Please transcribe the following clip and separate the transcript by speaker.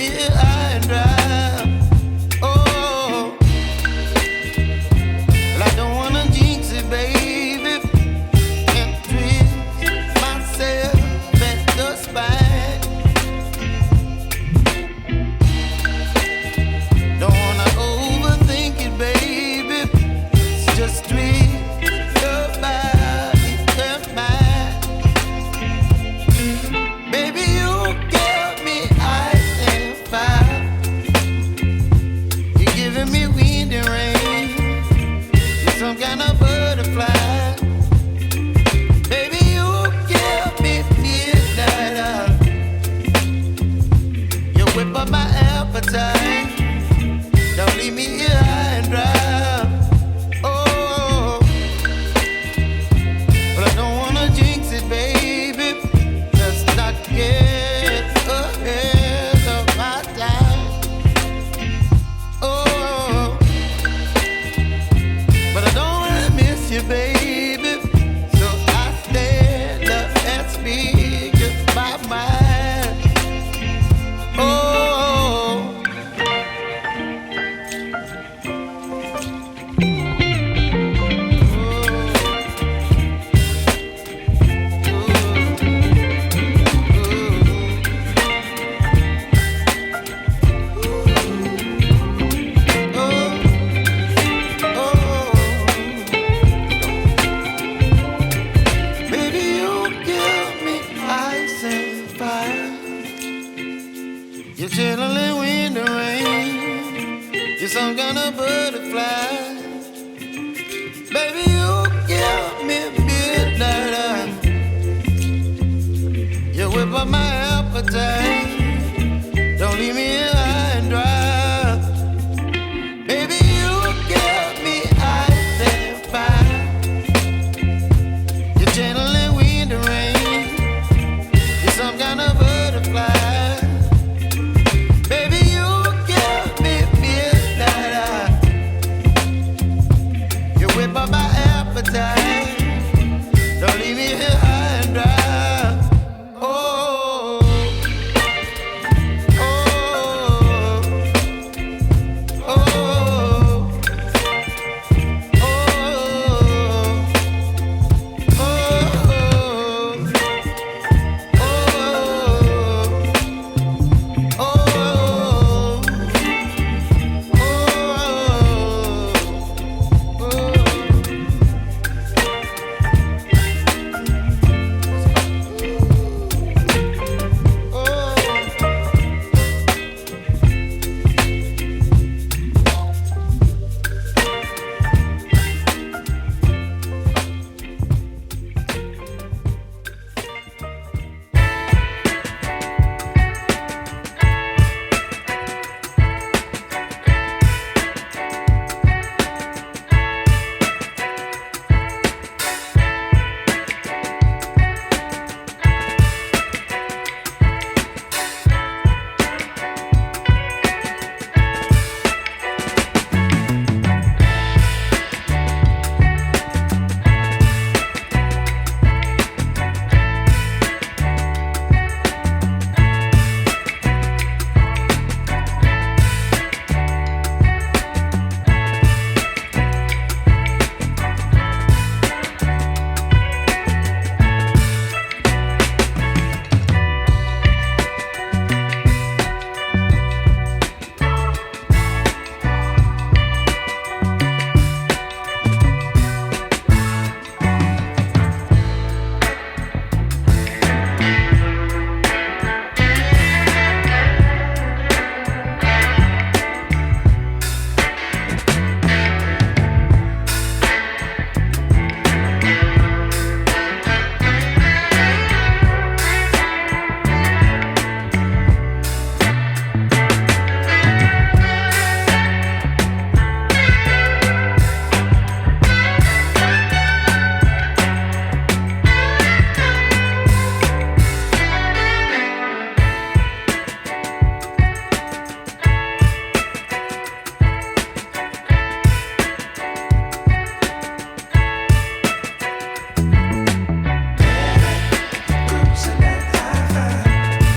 Speaker 1: here high and dry. Oh, well, I don't wanna jinx it, baby, and twist myself at the spine. Don't wanna overthink it, baby. It's just twist your body and mine. Baby, you give me ice and fire. You're giving me wind and rain. You're some kind of butterfly. Baby, you give me midnight. You whip up my appetite. Don't leave me here high and dry. Oh, but I don't wanna jinx it, baby. Let's not get ahead of my time. Oh, but I don't wanna miss you, baby. So I stand up and speak my mind. Oh. Baby, you give me ice and fire. You're chilling wind and rain. You're some kind of butterfly. Baby, you give me midnight. You whip up my appetite.